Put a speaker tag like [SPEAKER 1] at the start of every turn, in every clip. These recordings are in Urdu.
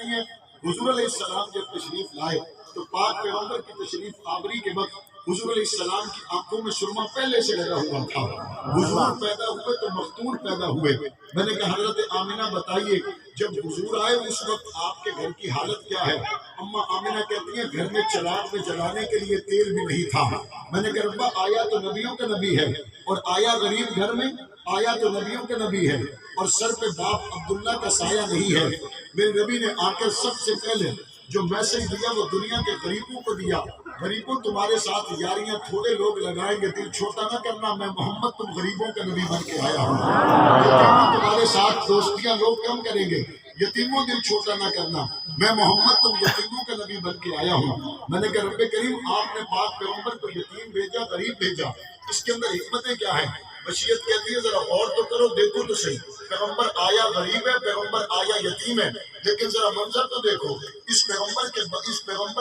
[SPEAKER 1] کہتی ہیں حضور علیہ السلام جب تشریف لائے تو پاک پیغمبر کی تشریف آوری کے وقت حضور علیہ السلام کی آنکھوں میں سرما پہلے سے لگا ہوا تھا. حضور پیدا ہوئے تو مختون پیدا ہوئے. میں نے کہا حضرت آمنہ بتائیے جب حضور آئے اس وقت آپ کے گھر کی حالت کیا ہے؟ اما آمنہ کہتی ہیں گھر میں چراغ میں جلانے کے لیے تیل بھی نہیں تھا. میں نے کہا ربا آیا تو نبیوں کا نبی ہے اور آیا غریب گھر میں، آیا تو نبیوں کا نبی ہے اور سر پہ باپ عبداللہ کا سایہ نہیں ہے. میرے نبی نے آ کر سب سے پہلے جو میسج دیا وہ دنیا کے غریبوں کو دیا. غریبوں تمہارے ساتھ یاریاں تھوڑے لوگ لگائیں گے، دل چھوٹا نہ کرنا، میں محمد تم غریبوں کا نبی بن کے آیا ہوں. یتیموں تمہارے ساتھ دوستیاں لوگ کم کریں گے، یتیموں دل چھوٹا نہ کرنا، میں محمد تم یتیموں کا نبی بن کے آیا ہوں. میں نے کہا رب کریم آپ نے پاک پیغمبر کو یتیم بھیجا، غریب بھیجا، اس کے اندر حکمتیں کیا ہیں؟ بشیت کہتی ہے ذرا غور تو کرو، دیکھو تو صحیح. پیغمبر آیا غریب ہے، پیغمبر آیا یتیم ہے، لیکن ذرا منظر تو دیکھو. اس پیغمبر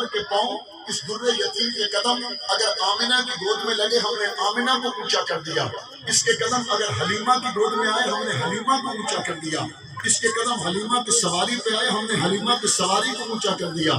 [SPEAKER 1] کے پاؤں، اس در یتیم کے قدم اگر آمنہ کی گود میں لگے ہم نے آمنہ کو اونچا کر دیا. اس کے قدم اگر حلیمہ کی گود میں آئے ہم نے حلیمہ کو اونچا کر دیا. اس کے قدم حلیمہ کی سواری پہ آئے ہم نے حلیمہ کی سواری کو اونچا کر دیا.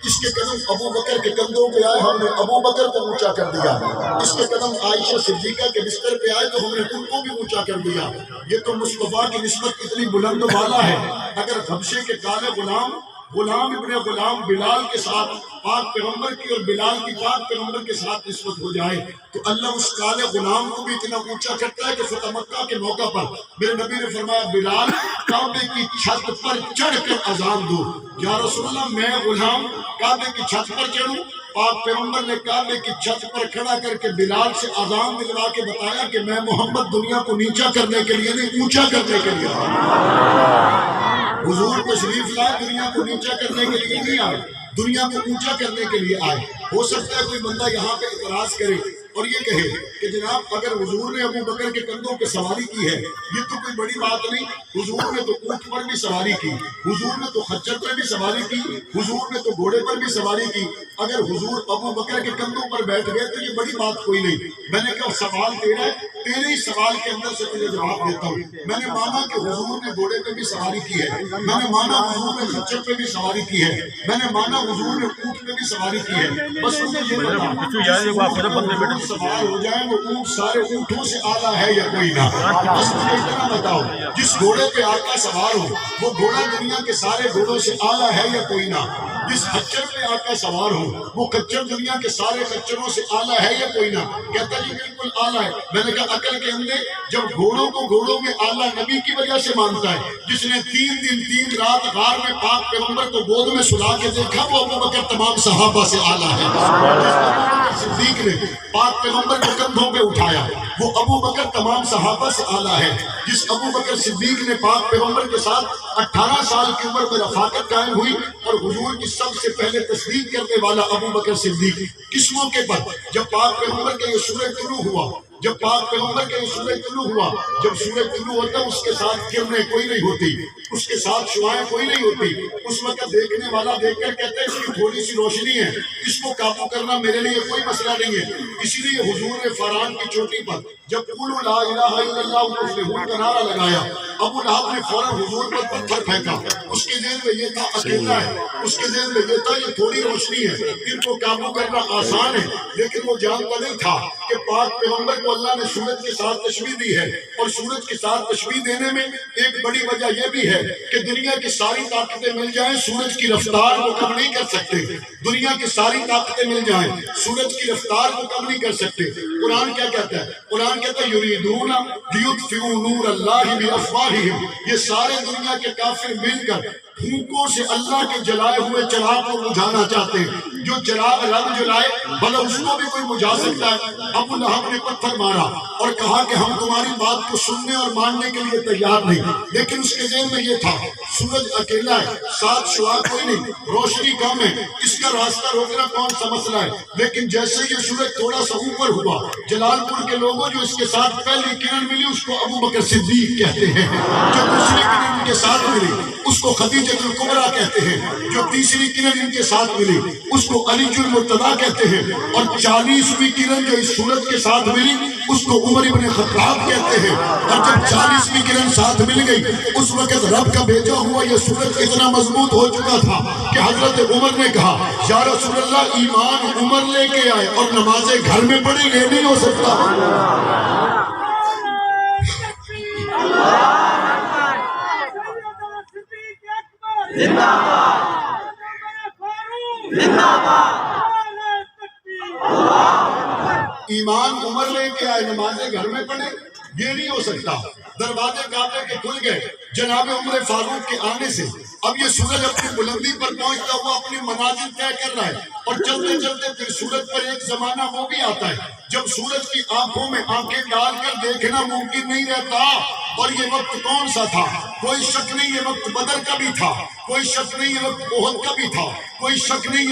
[SPEAKER 1] اس کے قدم ابو بکر کے کندھوں پہ آئے ہم نے ابو بکر کو اونچا کر دیا. اس کے قدم عائشہ صدیقہ کے بستر پہ آئے تو ہم نے ان کو بھی اونچا کر دیا. یہ تو مصطفیٰ کی نسبت اتنی بلند و بالا ہے. اگر حبشے کے کالے غلام ابن غلام بلال کے ساتھ پاک پیغمبر کی اور بلال کی پاک پیغمبر کے ساتھ نسبت ہو جائے تو اللہ اس کالے غلام کو بھی اتنا اونچا کرتا ہے کہ فتح مکہ کے موقع پر میرے نبی نے فرمایا بلال کعبے کی چھت پر چڑھ کر اذان دو. یا رسول اللہ میں غلام کعبے کی چھت پر چڑھوں؟ پاک پیغمبر نے کعبے کی چھت پر کھڑا کر کے بلال سے اذان دلوا کے بتایا کہ میں محمد دنیا کو نیچا کرنے کے لیے نہیں، اونچا کرنے کے لیے حضور تشریف لائے. دنیا کو نیچا کرنے کے لیے نہیں آئے، دنیا کو اونچا کرنے کے لیے آئے. ہو سکتا ہے کوئی بندہ یہاں پہ اعتراض کرے اور یہ کہے کہ جناب اگر حضور نے ابو بکر کے کندھوں پہ سواری کی ہے یہ تو کوئی بڑی بات نہیں. حضور نے تو اونٹ پر بھی سواری کی، حضور نے تو خچر پر بھی سواری کی، حضور نے تو گھوڑے پر بھی سواری کی. اگر حضور ابو بکر کے کندھوں پر بیٹھ گئے تو یہ بڑی بات کوئی نہیں. میں نے کہا سوال تیرا ہے، تیرے ہی سوال کے اندر سے تجھے جواب دیتا ہوں. میں نے مانا کہ حضور نے گھوڑے پہ بھی سواری کی ہے، میں نے مانا حضور نے خچر پہ بھی سواری کی ہے، میں نے مانا حضور نے اونٹ پہ بھی سواری کی ہے. بس مجھے یہ بتا سوال ہو جائے وہ اونٹ سارے اونٹوں سے اعلیٰ ہے یا کوئی نہ؟ بس مجھے اتنا بتاؤ جس گھوڑے پہ آقا سوار ہو وہ گھوڑا دنیا کے سارے گھوڑوں سے اعلیٰ ہے یا کوئی نہ؟ جس خچر پہ آقا سوار ہو وہ خچر دنیا کے سارے خچروں سے اعلیٰ ہے یا کوئی نہ؟ کہتا جی بالکل اعلیٰ ہے. میں نے کہا عقل کے اندھے جب گھوڑوں کو گھوڑوں میں اعلیٰ نبی کی وجہ سے مانتا ہے جس نے 3 دن 3 رات غار میں پاک پیغمبر کو گود میں سلا کے دیکھا وہ ابو بکر تمام صحابہ سے اعلیٰ ہے. صدیق نے پاک پیغمبر کو کندھوں پہ اٹھایا وہ ابو بکر تمام صحابہ سے اعلیٰ ہے. جس ابو بکر صدیق نے پاک پیغمبر کے ساتھ 18 سال کی عمر میں رفاقت قائم ہوئی اور حضور کی سب سے پہلے تصدیق کرنے والا ابو بکر صدیق کس موقع پر؟ جب پاک پیغمبر کا یہ سورج طلوع ہوا، جب پاک پیغمبر کا یہ سورج طلوع ہوا، جب سورج طلوع ہوتا اس کے ساتھ کرنیں کوئی نہیں ہوتی، اس کے ساتھ شعاعیں کوئی نہیں ہوتی. اس وقت دیکھنے والا دیکھ کر کہتا ہے اس کی تھوڑی سی روشنی ہے، اس کو قابو کرنا میرے لیے کوئی مسئلہ نہیں ہے. اسی لیے حضور نے فاران کی چوٹی پر جب قولوا لا الہ الا اللہ تفلحون کا نعرہ لگایا ابو لہب نے فوراً حضور پر پتھر پھینکا. اس کے ذہن میں یہ تھا اکیلا ہے، اس کے ذہن میں یہ تھا یہ تھوڑی روشنی ہے، ان کو قابو کرنا آسان ہے. لیکن وہ جانتا نہیں تھا کہ پاک پیغمبر کو اللہ نے سورج کے ساتھ تشبیہ دی ہے اور سورج کے ساتھ تشبیہ دینے میں ایک بڑی وجہ یہ بھی ہے کہ دنیا کی ساری طاقتیں مل جائیں سورج کی رفتار کو کم نہیں کر سکتے. دنیا کی ساری طاقتیں مل جائیں سورج کی رفتار کو کم نہیں کر سکتے. قرآن کیا کہتا ہے؟ قرآن کہتا ہے یریدون لیطفئوا نور اللہ بافواہہم. یہ سارے دنیا کے کافر مل کر پھونکوں سے اللہ کے جلائے ہوئے چراغ کو بجھانا چاہتے ہیں. جو چراغ رب جلائے بھلا اس کو بھی کوئی بجھا سکتا ہے. ابو لہب نے پتھر مارا اور کہا کہ ہم تمہاری بات کو سننے اور ماننے کے لیے تیار نہیں. لیکن اس کے ذہن میں یہ تھا سورج اکیلا ہے، ساتھ شعاع کوئی نہیں، روشنی کم ہے، اس کا راستہ روکنا کون سا مسئلہ ہے. لیکن جیسے یہ سورج تھوڑا سا اوپر ہوا جلال پور کے لوگوں جو اس کے ساتھ پہلی کرن ملی اس کو ابو بکر صدیق کہتے ہیں. جو دوسری کرن ان کے ساتھ ملی اس کو خدیجہ خاصیت الکبریٰ کہتے ہیں، جو تیسری کرن ان کے ساتھ ملی اس کو علی المرتضیٰ کہتے ہیں، اور 40ویں کرن جو اس سورج کے ساتھ ملی اس کو عمر ابن خطاب کہتے ہیں۔ اور جب 40ویں کرن ساتھ مل گئی اس وقت رب کا بھیجا ہوا یہ سورج اتنا مضبوط ہو چکا تھا کہ حضرت عمر نے کہا یا رسول اللہ ایمان عمر لے کے آئے اور نمازیں گھر میں پڑھی، یہ نہیں ہو سکتا۔ ایمان عمر لے کے آئے نمازیں گھر میں پڑھے، یہ نہیں ہو سکتا۔ دروازے کعبے کے کھل گئے جناب عمر فاروق کے آنے سے۔ اب یہ سورج اپنی بلندی پر پہنچتا ہوا اپنی منازل طے کر رہا ہے، اور چلتے چلتے پھر سورج پر ایک زمانہ وہ بھی آتا ہے جب سورج کی آنکھوں میں آنکھیں ڈال کر دیکھنا ممکن نہیں رہتا۔ اور یہ وقت کون سا تھا؟ کوئی شک نہیں یہ وقت بدر کا بھی تھا، کوئی شک نہیں یہ وقت احد کا بھی تھا، کوئی شک نہیں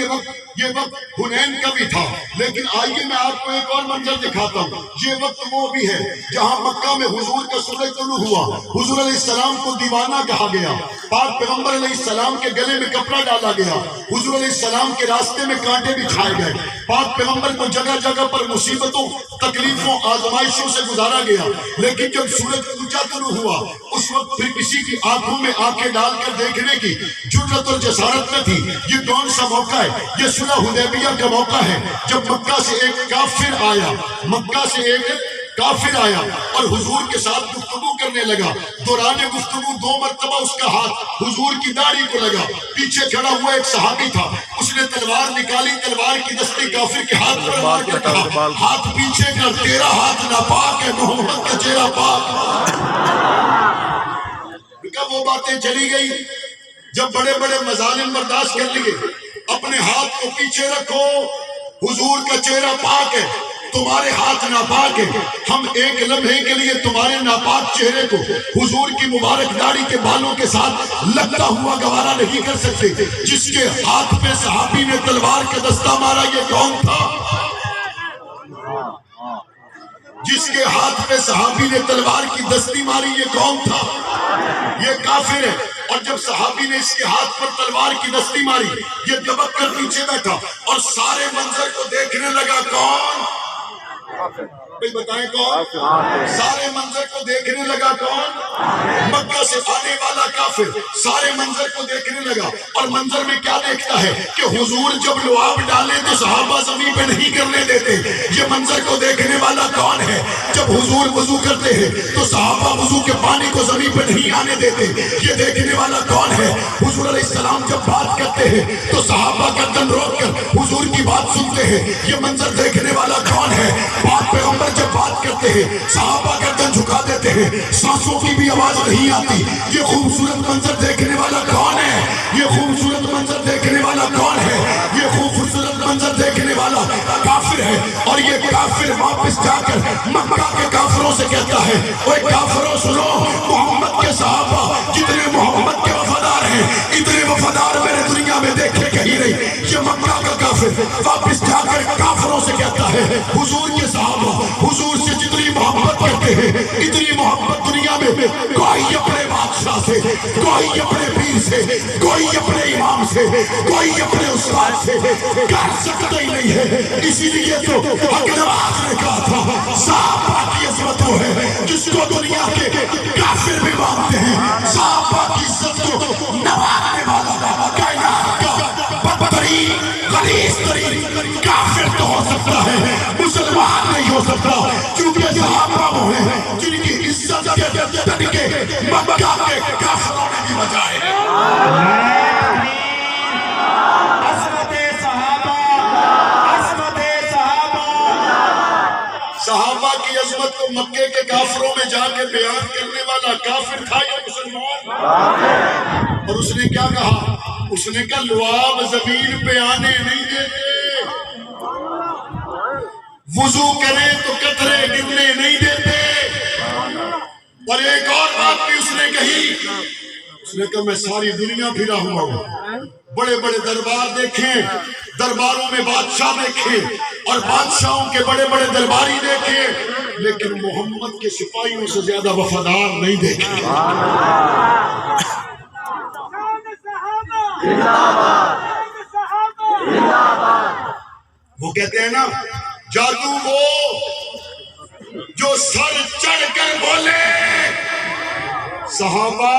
[SPEAKER 1] یہ وقت حنین کا بھی تھا۔ لیکن آئیے میں آپ کو ایک اور منظر دکھاتا ہوں۔ یہ وقت وہ بھی ہے جہاں مکہ میں حضور کا سورج طلوع ہوا، حضور علیہ السلام کو دیوانہ کہا گیا، پاک پیغمبر علیہ السلام کے گلے میں کپڑا ڈالا گیا، حضور علیہ السلام کے راستے میں کانٹے بچھائے گئے، پاک پیغمبر کو جگہ جگہ پر مصیبتوں، تکلیفوں، آزمائشوں سے گزارا گیا۔ لیکن جب سورج اونچا طلوع ہوا اس وقت پھر کسی کی آنکھوں میں آنکھیں ڈال کر دیکھنے کی جرأت اور جسارت نہ تھی۔ یہ کون سا موقع ہے؟ یہ صلح حدیبیہ کا موقع ہے جب مکہ سے ایک کافر آیا، مکہ سے ایک کافر آیا اور حضور کے ساتھ گفتگو کرنے لگا۔ دوران گفتگو 2 مرتبہ اس کا ہاتھ حضور کی داڑھی کو لگا۔ پیچھے کھڑا ہوا ایک صحابی تھا، اس نے تلوار نکالی، تلوار کی دستی کافر کے ہاتھ پر مار کر کہا ہاتھ پیچھے کر، تیرا ہاتھ ناپاک ہے، محمد کا چہرہ پاک۔ وہ باتیں چلی گئی جب بڑے بڑے مظالم برداشت کر لیے، اپنے ہاتھ کو پیچھے رکھو، حضور کا چہرہ پاک ہے، تمہارے ہاتھ ناپاک ہے، ہم ایک لمحے کے لیے تمہارے ناپاک چہرے کو حضور کی مبارک داڑھی کے بالوں کے ساتھ لگتا ہوا گوارا نہیں کر سکتے۔ جس کے ہاتھ پہ صحابی نے تلوار کا دستہ مارا یہ کون تھا؟ جس کے ہاتھ پہ صحابی نے تلوار کی دستی ماری یہ کون تھا؟ یہ کافر ہے۔ اور جب صحابی نے اس کے ہاتھ پر تلوار کی دستی ماری یہ دبک کر پیچھے بیٹھا اور سارے منظر کو دیکھنے لگا۔ کون؟ بتائیں کون؟ سارے منظر کو دیکھنے لگا کون؟ مکہ سے آنے والا کافر سارے منظر کو دیکھنے لگا، اور منظر میں کیا دیکھتا ہے کہ حضور جب لعاب ڈالے تو صحابہ زمین پہ نہیں کرنے دیتے۔ یہ منظر کو دیکھنے والا کون ہے؟ جب حضور وضو کرتے ہیں تو صحابہ وضو کے پانی کو زمین پہ نہیں آنے دیتے۔ یہ دیکھنے والا کون ہے؟ حضور علیہ السلام جب بات کرتے ہیں تو صحابہ گردن روک کر حضور کی بات سنتے ہیں۔ یہ منظر دیکھنے والا کون ہے؟ پاک پیغمبر جب بات کرتے ہیں صحابہ گردن جھکا دیتے ہیں، سانسوں کی بھی آواز نہیں آتی۔ یہ خوبصورت منظر دیکھنے والا کون ہے؟ یہ خوبصورت منظر دیکھنے والا کون ہے؟ یہ خوبصورت منظر دیکھنے والا کافر ہے۔ اور یہ کافر واپس جا کر مکہ کے کافروں سے کہتا ہے اوے کافروں سنو، محمد کے صحابہ جتنے محمد کے وفادار ہیں اتنے وفادار میں نے دنیا میں دیکھے کہیں نہیں۔ یہ مکہ کا کافر واپس جا کر کافروں سے کہتا ہے حضور کے صحابہ حضور سے جتنی محبت کرتے ہیں اتنی محبت دنیا میں کوئی اپنے بادشاہ سے، کوئی اپنے پیر سے، کوئی اپنے امام سے، کوئی اپنے استاد سے کر سکتا ہی نہیں ہے۔ اسی لیے تو حق نواز نے کہا تھا صحابہ کی عظمت وہ ہے جس کو دنیا کے کافر بھی مانتے ہیں۔ صحابہ کی عزت کو نوازنے والا کائنات کا بدترین غلیظ ترین کافر تو ہو سکتا ہے، مسلمان نہیں ہو سکتا، کیونکہ صحابہ وہ ہیں جن کی عزت کے تنکے مکہ کے کافروں نے بھی بجائے ہیں۔ عظمت صحابہ، عظمت صحابہ، صحابہ کی عظمت کو مکے کے کافروں میں جا کے بیان کرنے والا کافر تھا یا مسلمان؟ اور اس نے کیا کہا؟ اس نے کہا لعاب زمین پہ آنے نہیں دیتے، وضو کریں تو قطرے گرنے نہیں دیتے۔ اور ایک اور بات بھی اس نے کہی، اس نے کہا میں ساری دنیا پھرا ہوا ہوں، بڑے بڑے دربار دیکھیں، درباروں میں بادشاہ دیکھیں اور بادشاہوں کے بڑے بڑے درباری دیکھیں، لیکن محمد کے سپاہیوں سے زیادہ وفادار نہیں دیکھیں۔ وہ کہتے ہیں نا جادو وہ جو سر چڑھ کر بولے. صحابہ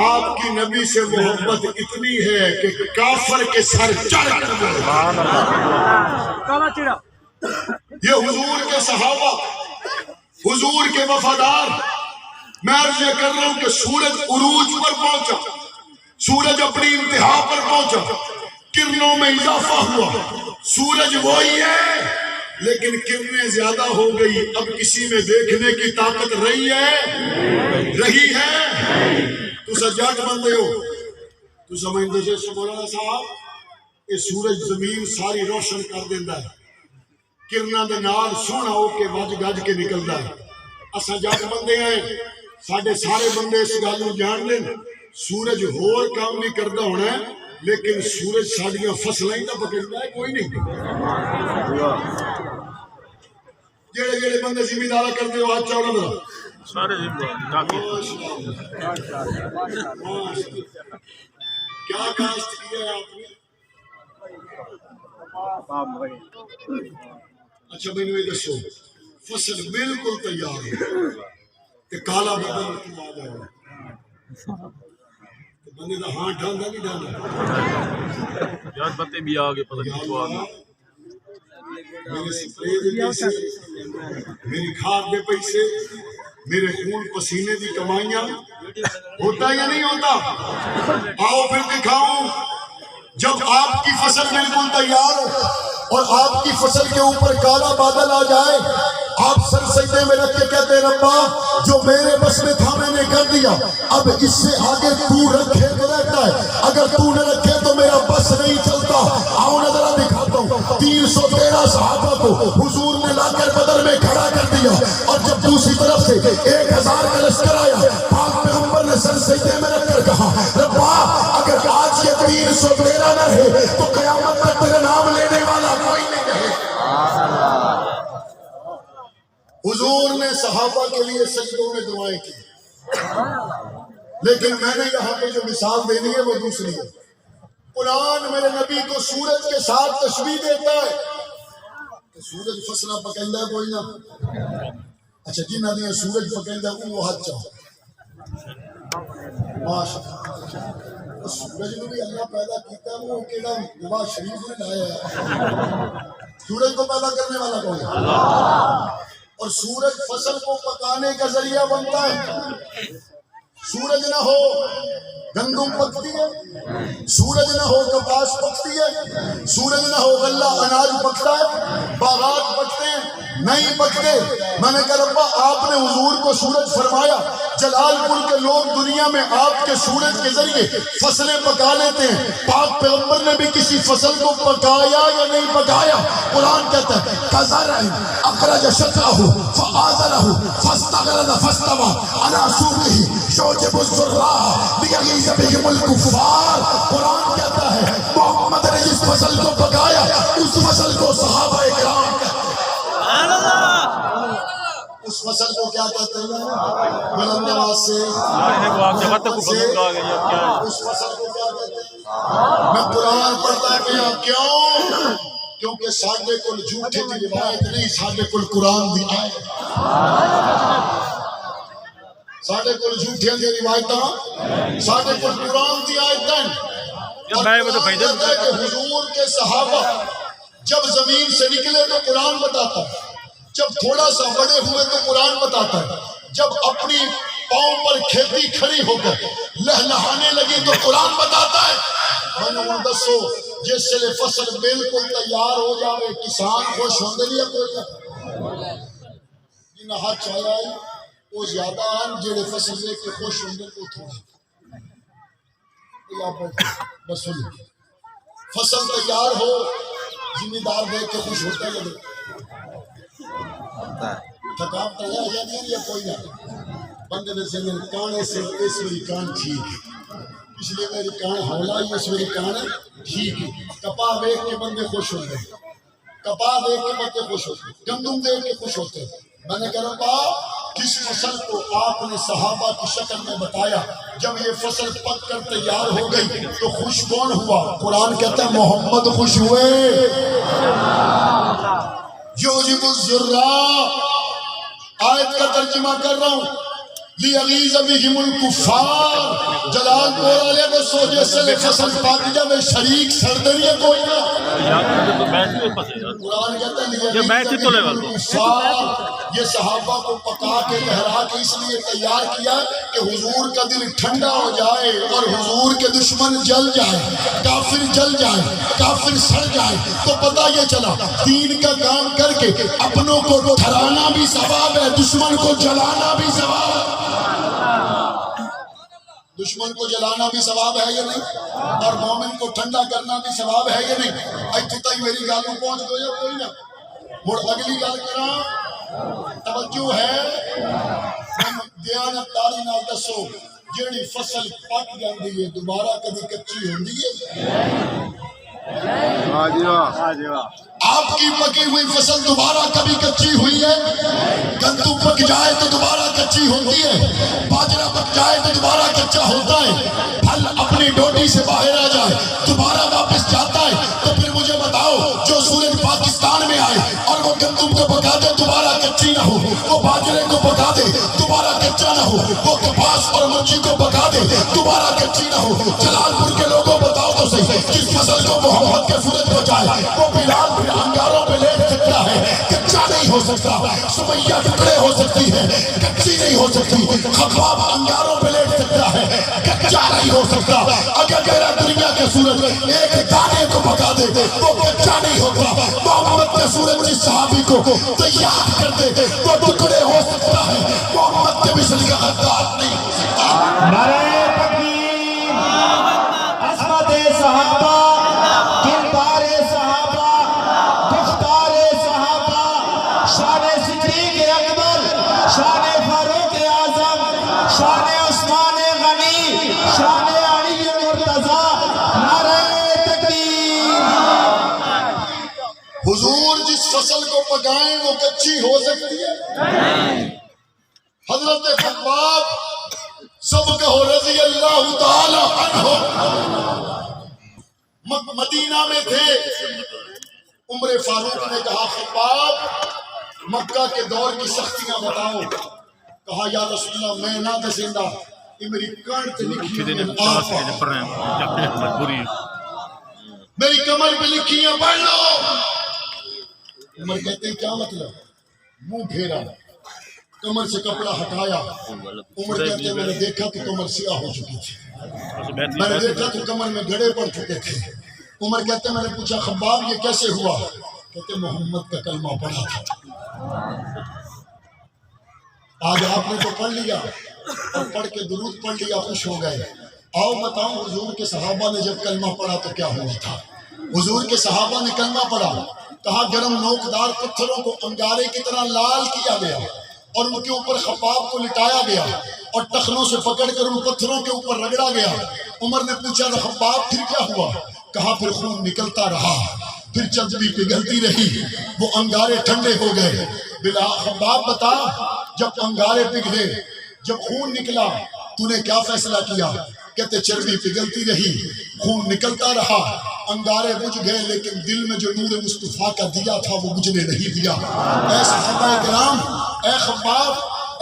[SPEAKER 1] آپ کی نبی سے محبت اتنی ہے کہ کافر کے سر چڑھ کر بولے. یہ حضور کے صحابہ، حضور کے وفادار. میں عرض یہ کر رہا ہوں کہ سورج عروج پر پہنچا، سورج اپنی انتہا پر پہنچا، کرنوں میں اضافہ ہوا. سورج وہی ہے لیکن کرنیں زیادہ ہو گئی. اب کسی میں دیکھنے کی طاقت رہی ہے؟ تو سجاد بندے ہو تو سمجھتے سے مولانا صاحب یہ سورج زمین ساری روشن کر دیتا ہے، کرنا دے نال سونا ہو کے وج گج کے نکلتا ہے. اساں جٹ بندے ہیں، ساڈے سارے بندے اس گل نوں جان لیں. سورج ہور کام نہیں کرتا ہونا ہے لیکن سورج ساڈیاں فصلاں ہی تو پکڑتا ہے. کوئی نہیں جڑے جڑے بندے زمیندارا کرتے ہو ہاتھ چاڑو ذرا. سارے کیا کاشت کیا ہے آپ نے؟ اچھا میں نے دسو فصل بالکل تیار ہے کہ کالا بدل تو آ جائے بندے کا ہاں ڈھاندا نہیں ڈھاندا
[SPEAKER 2] یار پتے بھی آگے پتہ نہیں تو آگے
[SPEAKER 1] میرے سپرے دے پیسے، میری کھاد دے پیسے، میرے خون پسینے دی کمائیاں، ہوتا یا نہیں ہوتا؟ آؤ پھر دکھاؤں. جب آپ کی فصل بالکل تیار ہو اور آپ کی فصل کے اوپر کالا بادل آ جائے، آپ سر سجدے میں رکھ کے کہتے ہیں ربا جو میرے بس میں تھا میں نے کر دیا، اب اس سے آگے تو رکھے تو رہتا ہے، اگر تو نہ رکھے تو میرا بس نہیں چلتا. آؤ نظرہ دکھاتا ہوں. 313 صحابہ کو حضور نے لا کر بدر میں کھڑا کر دیا اور جب دوسری طرف سے 1000 کا لشکر آیا، پاک پیغمبر نے سر سجدے میں رکھ کر کہا ربا اگر آج یہ 313 نہ رہے تو قیامت تک تیرا نام لینے والا کوئی نہیں رہے. حضور نے صحابہ کے لیے سجدوں میں دعائیں کی، لیکن میں نے یہاں پہ جو مثال دینی ہے وہ دوسری ہے. قرآن میرے نبی کو سورج کے ساتھ تشبیہ دیتا ہے کہ سورج فصلہ پکندہ ہے کوئی نہ. اچھا جنہ دیا سورج پکندہ ہے وہ ہاتھ چاہو ماشاءاللہ. سورج کو بھی اللہ پیدا کیتا ہے، وہ کیڑا نواز شریف نے لایا ہے. سورج کو پیدا کرنے والا کون ہے؟ اور سورج فصل کو پکانے کا ذریعہ بنتا ہے. سورج نہ ہو گندم پکتی ہے، سورج نہ ہو کپاس پکتی ہے، سورج نہ ہو غلہ اناج پکتا ہے، باغات پکتے ہیں نہیں پکتے. میں نے کہا ربا آپ نے حضور کو سورج فرمایا، جلال پور کے لوگ دنیا میں آپ کے سورج کے ذریعے فصلیں پکا لیتے ہیں، پاک پیغمبر نے بھی کسی فصل کو پکایا یا نہیں پکایا؟ قرآن کہتا ہے کزرع اخرج شطأہ فآزرہ فاستغلظ فاستوى علی سوقہ یعجب الزراع لیغیظ بہم الکفار. قرآن کہتا ہے محمد نے جس فصل کو پکایا اس فصل کو صحابہ کرام اس فصل کو کیا کہتے ہیں؟ بلند آواز سے اس فصل کو کیا کہتے ہیں؟ میں قرآن پڑھتا گیا. کیوں؟ کیونکہ ساڈے کول جھوٹے دی روایت نہیں، ساڈے کول قرآن دی آیت. ساڈے کول جھوٹیاں دی روایتاں، ساڈے کول قرآن دی آیتاں. حضور کے صحابہ جب زمین سے نکلے تو قرآن بتاتا ہے، جب تھوڑا سا بڑے ہوئے تو قرآن بتاتا ہے، جب اپنی پاؤں پر کھیتی کھڑی ہو کر لہلہانے لگی تو قرآن بتاتا ہے. میں دسو جس سے فصل بالکل تیار ہو جائے کسان خوش ہوندے نہیں کوئی جنہ ہاتھ چاہیا ہے وہ زیادہ آن جڑے فصل لے کے خوش ہوندے کو تھوڑا. بس سنو فصل تیار ہو زمیندار دیکھ کے خوش ہوتا ہے لگے تھکاوٹ تیار جاتی ہے یا کوئی نہ. بندے نے سنگل کانے سے اس میری کان ٹھیک ہے، اس لیے میری کان ہولا ہی اس میری کان ٹھیک ہے. کپاہ دیکھ کے بندے خوش ہوتے ہیں، کپاہ دیکھ کے بندے خوش ہوتے ہیں، گندم دیکھ کے خوش ہوتے ہیں. میں نے کہا ربا جس فصل کو آپ نے صحابہ کی شکل میں بتایا، جب یہ فصل پک کر تیار ہو گئی تو خوش کون ہوا؟ قرآن کہتا ہے محمد خوش ہوئے۔ یعجب الزراء، آیت کا ترجمہ کر رہا ہوں، لیغیظ بہم الکفار، جلال پور والے کو سوچے سے فصل پاک جب شریک سردری ہے کوئی نہ۔ قرآن کہتا ہے لیغیظ بہم الکفار، یہ صحابہ کو پکا کے لہرا کے اس لیے تیار کیا کہ حضور کا دل ٹھنڈا ہو جائے اور حضور کے دشمن جل جائے، کافر جل جائے، کافر سڑ جائے، تو پتہ یہ چلا دین کا کام کر کے اپنوں کو ٹھرانا بھی ثواب ہے، دشمن کو جلانا بھی ثواب ہے۔ دشمن کو جلانا بھی ثواب ہے یا نہیں؟ اور مومن کو ٹھنڈا کرنا بھی ثواب ہے یا نہیں؟ ایتھے تک میری گل نوں پہنچ گئے کوئی نہ؟ مڑ اگلی گل کراں، توجہ ہے، دیانتداری نال دسو، جیڑی فصل پک جاندی ہے دوبارہ کبھی کچی ہوندی ہے؟ آپ کی پکی ہوئی فصل دوبارہ کبھی کچی ہوئی ہے؟ گندم پک جائے تو دوبارہ کچی ہوتی ہے، باجرہ پک جائے تو دوبارہ کچا ہوتا ہے، پھل اپنی ڈوٹی سے باہر آ جائے دوبارہ واپس جاتا ہے۔ تو پھر مجھے بتاؤ، جو سورج پاکستان میں آئے اور وہ گندم کو پکا دے دوبارہ کچی نہ ہو، وہ باجرے کو پکا دے دوبارہ کچا نہ ہو، وہ کپاس اور مرچی کو پکا دے دوبارہ کچی نہ ہو، جلال پور کے لوگوں بتاؤ تو صحیح، جس فصل کو محمد کے سورج بچائے وہ بلال پھر انگاروں پہ لیٹ سکتا ہے، کچا نہیں ہو سکتا، سمیہ ٹکڑے ہو سکتی ہے، کچی نہیں ہو سکتی، خباب انگاروں پہ لیٹ سکتا ہے، کچا نہیں ہو سکتا۔ اگر میرا دنیا کے سورج ایک دانے کو پکا دے وہ کچا نہیں ہوتا، محمد کے سورج جس صحابی کو تیار کر دے وہ ٹکڑے ہو سکتا ہے، محمد کے مثل کا غدار نہیں ہو سکتا۔
[SPEAKER 3] نعرہ تکبیر، عظمت صحابہ، کردار صحابہ، گفتار صحابہ، شان صدیق اکبر، شان فاروق اعظم، شان عثمان غنی، شان علی مرتضیٰ، نعرہ تکبیر۔
[SPEAKER 1] حضور جس فصل کو پکائیں وہ کچی ہو سکتی ہے؟ حضرت خباب سب کہو رضی اللہ تعالی عنہ مدینہ میں تھے، عمر فاروق نے کہا خباب مکہ کے دور کی سختیاں بتاؤ، کہا یا رسول اللہ میں نہ دسیندہ، یہ میری کانٹ لکھی ہے میری کمر پہ لکھی ہے پڑھ لو۔ عمر کہتے ہیں کیا مطلب؟ منہ پھیرا، کمر سے کپڑا ہٹایا، عمر کہتے ہیں میں نے دیکھا کہ کمر سیاہ ہو چکی تھی، میں نے دیکھا کہ کمر میں گڑے پڑ چکے تھے۔ عمر کہتے ہیں میں نے پوچھا خباب یہ کیسے ہوا؟ کہتے محمد کا کلمہ پڑھا تھا۔ آج آپ نے تو پڑھ لیا اور پڑھ کے درود پڑھ لیا، خوش ہو گئے۔ آؤ بتاؤں حضور کے صحابہ نے جب کلمہ پڑھا تو کیا ہوا تھا؟ حضور کے صحابہ نے کلمہ پڑھا، کہا گرم نوکدار پتھروں کو انگارے کی طرح لال کیا گیا اور ان کے اوپر خباب کو لٹایا گیا اور ٹخنوں سے پکڑ کر ان پتھروں کے اوپر رگڑا گیا۔ عمر نے پوچھا خباب پھر کیا ہوا؟ کہا پھر خون نکلتا رہا، پھر چربی پگھلتی رہی، وہ انگارے ٹھنڈے ہو گئے۔ بلا خباب بتا، جب انگارے پگھلے، جب خون نکلا تو نے کیا فیصلہ کیا؟ کہتے چربی پگھلتی رہی، خون نکلتا رہا، انگارے بجھ گئے، لیکن دل میں جو نور مصطفیٰ کا دیا تھا وہ مجھنے نہیں دیا۔ اے صحابہ کرام، اے خباب،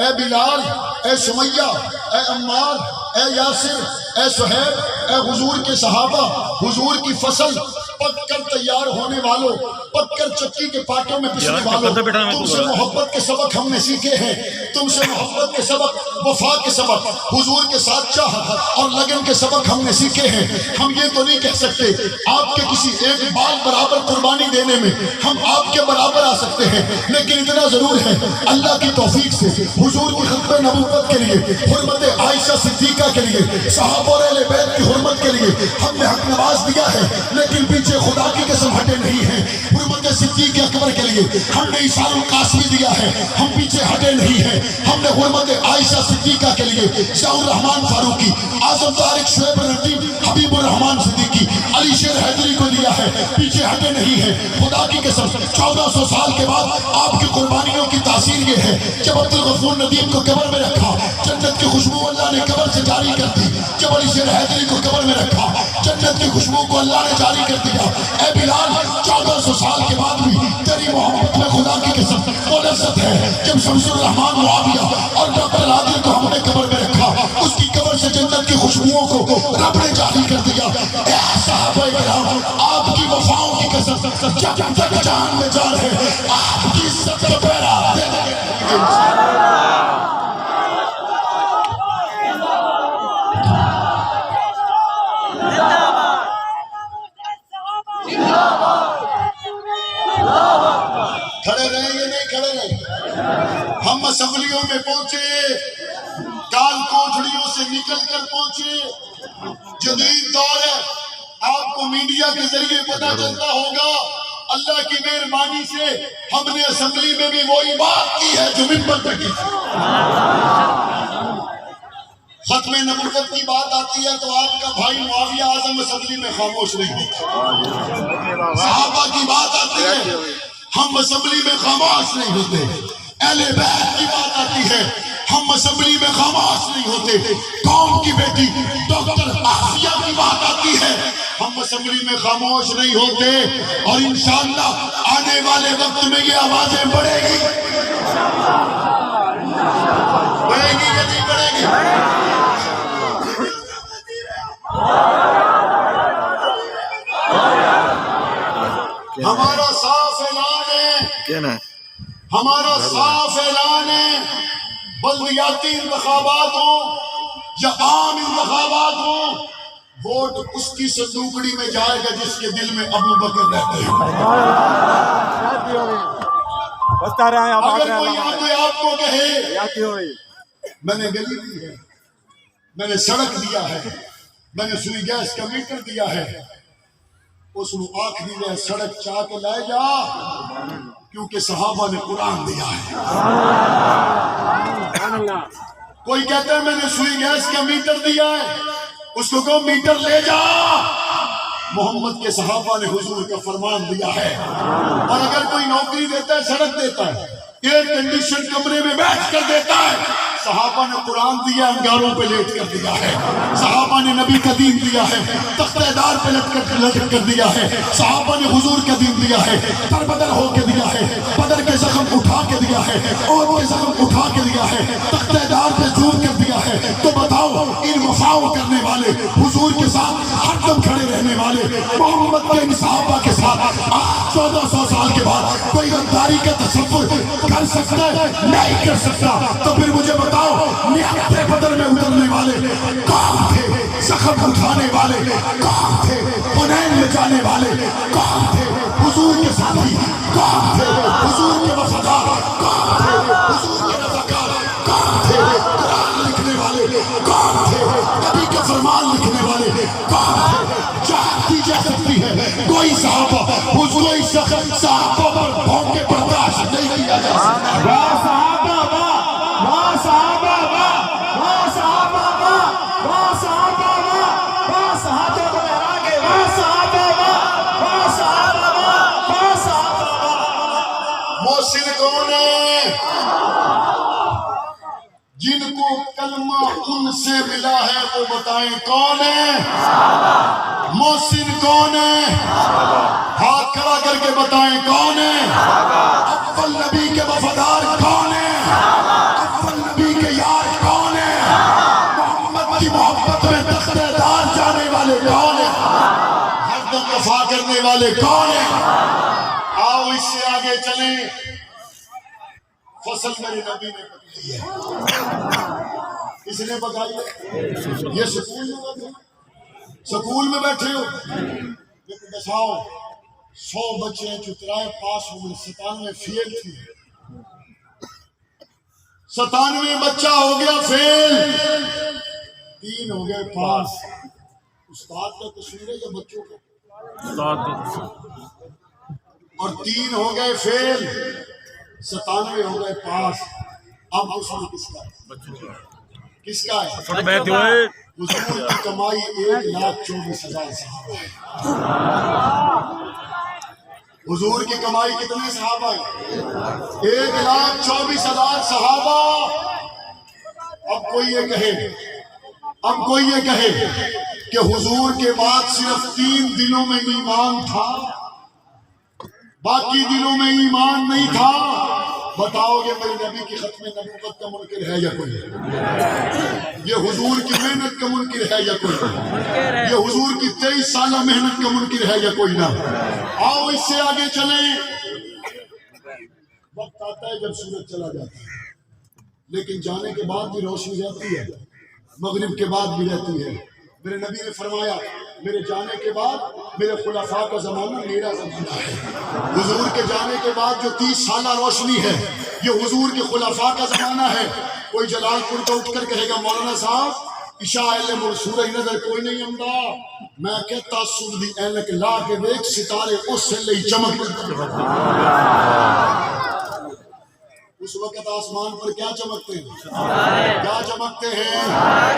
[SPEAKER 1] اے بلال، اے سمیہ، اے عمار، اے یاسر، اے صہیب، اے حضور کے صحابہ، حضور کی فصل پک کر تیار ہونے والوں، پک کر چکی کے پاٹوں میں پسنے والوں، تم سے محبت کے سبق ہم نے سیکھے ہیں، تم سے محبت کے سبق، وفا کے سبق، حضور کے ساتھ چاہت اور لگن کے سبق ہم نے سیکھے ہیں۔ ہم یہ تو نہیں کہہ سکتے آپ کے کسی ایک بال برابر قربانی دینے میں ہم آپ کے برابر آ سکتے ہیں، لیکن اتنا ضرور ہے اللہ کی توفیق سے حضور کی ختم نبوت کے لیے، حرمت عائشہ صدیقہ کے لیے، صحابہ اور اہل بیت کی حرمت کے لیے ہم نے حق نواز دیا ہے، لیکن پیچھے خدا کی قسم ہٹے نہیں ہیں۔ حرمت صدیق اکبر کے لیے ہم نے عیسیٰ القاسمی دیا ہے، ہم پیچھے ہٹے نہیں ہیں۔ ہم نے حرمت عائشہ صدیقہ کے لیے شاہ الرحمن فاروقی، اعظم طارق شعیب الرحیم، حبیب الرحمان صدیقی، علی شیر حیدری کو لیا ہے۔ ہے، پیچھے ہٹے نہیں ہے۔ خدا کی قسم 1400 سال کے بعد آپ کی قربانیوں کی تاثیر یہ ہے، جب عبدالغفور ندیم کو قبر میں رکھا، جنت کی خوشبو اللہ نے قبر سے جاری کر دی۔ جب علی شیر حیدری کو قبر میں رکھا، جنت کی خوشبو کو اللہ نے جاری کر دیا۔ اے بلال، 1400 سال کے بعد بھی تیری محبت میں خدا کی قسم وہ لذت ہے۔ جب شمس الرحمان معاویہ اور ڈاکٹر عادل کو ہم نے قبر میں رکھا، اس کی قبر سے جنت کی خوشبوؤں کو رب نے جاری کر دیا۔ اے صحابہ کرام، آپ کی وفاؤں کی قسم جب تک جان میں جان ہے، آپ کی عزت کا پہرا دینے کھڑے رہیں گے نہیں کھڑے رہیں؟ ہم اسمبلیوں میں پہنچے، ڈال کوٹڑیوں سے نکل کر پہنچے۔ جدید دور ہے، آپ کو میڈیا کے ذریعے پتہ چلتا ہوگا، اللہ کی مہربانی سے ہم نے اسمبلی میں بھی وہی بات کی ہے جو منبر پہ کی تھی۔ ختم نبوت کی بات آتی ہے تو آپ کا بھائی معاویہ اعظم اسمبلی میں خاموش نہیں ہوتا۔ صحابہ کی بات آتی ہے، ہم اسمبلی میں خاموش نہیں ہوتے۔ اہل بیت کی بات آتی ہے، ہم اسمبلی میں خاموش نہیں ہوتے۔ قوم کی بیٹی ڈاکٹر آسیہ کی بات آتی ہے، ہم اسمبلی میں خاموش نہیں ہوتے۔ اور انشاءاللہ آنے والے وقت میں یہ آوازیں بڑھے گی، بڑھے گی یا نہیں بڑھے گی؟ ہمارا صاف اعلان ہے، ہمارا صاف اعلان ہے، بلدیاتی انتخابات ہوں یا عام انتخابات ہوں، ووٹ اس کی صندوقڑی میں جائے گا جس کے دل میں ابو بکر رہتے ہیں۔ اگر کوئی آپ کو کہے میں نے گلی دی ہے، میں نے سڑک دیا ہے، میں نے سوئی گیس کا میٹر دیا ہے، اس نے آنکھ دی ہے سڑک چاہ کے لائے جا، کیونکہ صحابہ نے قرآن دیا ہے۔ کوئی کہتا ہے میں نے سوئی گیس کا میٹر دیا ہے، اس کو کہو میٹر لے جا، محمد کے صحابہ نے حضور کا فرمان دیا ہے۔ اور اگر کوئی نوکری دیتا ہے، سڑک دیتا ہے، ایئر کنڈیشن کمرے میں بیٹھ کر دیتا ہے، صحابہ نے قرآن دیا، انگاروں پہ لیٹ کر دیا ہے۔ صحابہ نے نبی کا دین دیا ہے، تختہ دار پہ لٹک کر دیا ہے۔ صحابہ نے حضور کا دین دیا ہے، پر بدر ہو کے دیا ہے، بدر کے زخم اٹھا کے دیا ہے، اور کے زخم اٹھا کے دیا ہے، تختہ دار پہ جھوم کر دیا ہے۔ تو بتاؤ، ان وفاؤں کرنے والے، حضور کے ساتھ ہر دم کھڑے رہنے والے، محمد کے ان صحابہ کے ساتھ 1400 سال کے بعد کوئی غداری کا تصور کر سکتا ہے؟ نہیں کر سکتا۔ تو پھر مجھے بتاؤ، نعمت بدر میں اترنے والے کون تھے؟ زخم اٹھانے والے کون تھے؟ حنین میں جانے والے کون تھے؟ حضور کے ساتھی کون تھے؟ حضور کے وفادار کون تھے؟ حضور کے رضاکار کون تھے؟ قرآن لکھنے والے کون تھے؟ نبی کا فرمان لکھنے والے کون تھے؟ جہاد کی جا سکتی ہے، کوئی صحابہ حضور صحابہ پر بھونکے برداشت نہیں کیا جا سکتا۔ محسن کون ہے؟ جن کو کلمہ ان سے ملا ہے وہ بتائیں کون ہے؟ محسن کون ہے؟ ہاتھ کھڑا کر کے بتائیں کون ہے؟ اول نبی کے وفادار کون ہے؟ اول نبی کے یار کون ہے؟ محمد کی محبت میں تختہ دار جانے والے کون ہیں؟ ہر دم وفا کرنے والے کون ہیں؟ آؤ اس سے آگے چلیں۔ فصل میرے نبی نے پکائی ہے، کس نے پکائی ہے؟ یہ سکول میں بیٹھے ہو، سکول میں بیٹھے ہو، لیکن بساؤ 100 بچے ہیں چترائے پاس ہوئے، 97 فیل تھی، 97 بچہ ہو گیا فیل، 3 ہو گئے پاس۔ استاد کا قصور ہے یا بچوں کا؟ اور 3 ہو گئے فیل، 97 ہو گئے پاس۔ اب اس میں کس کا ہے؟ کس کا ہے؟ حضور کی کمائی 1,24,000 صحابہ ہے۔ حضور کی کمائی کتنے صحابہ ہیں؟ 1,24,000 صحابہ۔ اب کوئی یہ کہے کہ حضور کے بعد صرف 3 دنوں میں ایمان تھا، باقی دنوں میں ایمان نہیں تھا، بتاؤ گے میرے نبی کی ختم نبوت کا منکر ہے یا کوئی؟ یہ حضور کی محنت کا منکر ہے یا کوئی؟ یہ حضور کی 23 سالہ محنت کا منکر ہے یا کوئی نہ؟ آؤ اس سے آگے چلیں۔ وقت آتا ہے جب سورج چلا جاتا ہے، لیکن جانے کے بعد بھی روشنی رہتی ہے، مغرب کے بعد بھی رہتی ہے۔ میرے نبی نے فرمایا میرے جانے کے بعد میرے خلفاء کا زمانہ میرا زمانہ ہے۔ حضور کے جانے کے بعد جو 30 سالہ روشنی ہے یہ حضور کے خلفاء کا زمانہ ہے۔ کوئی جلال پور کو اٹھ کر کہے گا مولانا صاحب عشاء سورج نظر کوئی نہیں آتا، میں کہتا سود دی اینک لا کے دیکھ ستارے اس سے لئی چمک۔ اس وقت آسمان پر کیا چمکتے ہیں؟ کیا چمکتے ہیں؟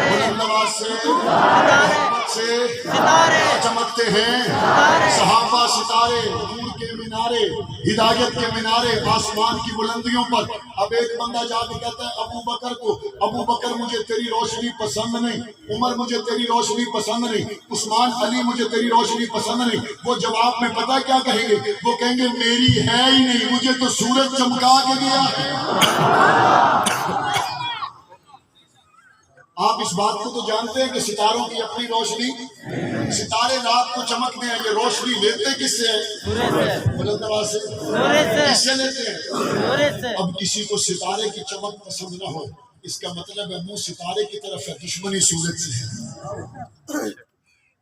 [SPEAKER 1] بلند آواز سے محبت سے چمکتے ہیں صحابہ ستارے، نور کے مینارے، ہدایت کے مینارے آسمان کی بلندیوں پر۔ اب ایک بندہ جا کے کہتا ہے ابو بکر کو، ابو بکر مجھے تیری روشنی پسند نہیں، عمر مجھے تیری روشنی پسند نہیں، عثمان علی مجھے تیری روشنی پسند نہیں۔ وہ جواب میں پتہ کیا کہیں گے؟ وہ کہیں گے میری ہے ہی نہیں، مجھے تو سورج چمکا کے گیا ہے۔ آپ اس بات کو تو جانتے ہیں کہ ستاروں کی اپنی روشنی، ستارے رات کو چمکتے ہیں، یہ روشنی لیتے کس سے ہیں؟ بلند آواز سے کس سے لیتے ہیں؟ اب کسی کو ستارے کی چمک پسند نہ ہو، اس کا مطلب ہے منہ ستارے کی طرف ہے، دشمنی سورج سے ہے۔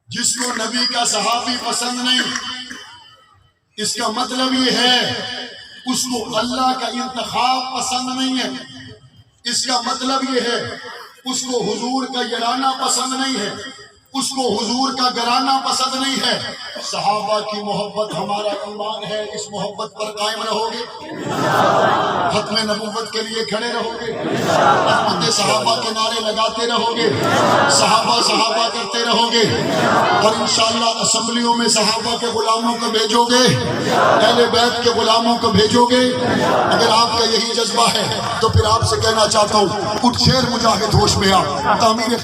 [SPEAKER 1] جس کو نبی کا صحابی پسند نہیں، اس کا مطلب یہ ہے اس کو اللہ کا انتخاب پسند نہیں ہے، اس کا مطلب یہ ہے اس کو حضور کا یارانہ پسند نہیں ہے، اس کو حضور کا گھرانہ پسند نہیں ہے۔ صحابہ کی محبت ہمارا ایمان ہے، اس محبت پر قائم رہو گے، ختم نبوت کے لیے کھڑے رہو گے، رحمت صحابہ کے نعرے لگاتے رہو گے، صحابہ صحابہ کرتے رہو گے، اور انشاءاللہ اسمبلیوں میں صحابہ کے غلاموں کو بھیجو گے، اہل بیت کے غلاموں کو بھیجو گے۔ اگر آپ کا یہی جذبہ ہے تو پھر آپ سے کہنا چاہتا ہوں اٹھ شیر مجاہد ہوش میں آ، تعمیر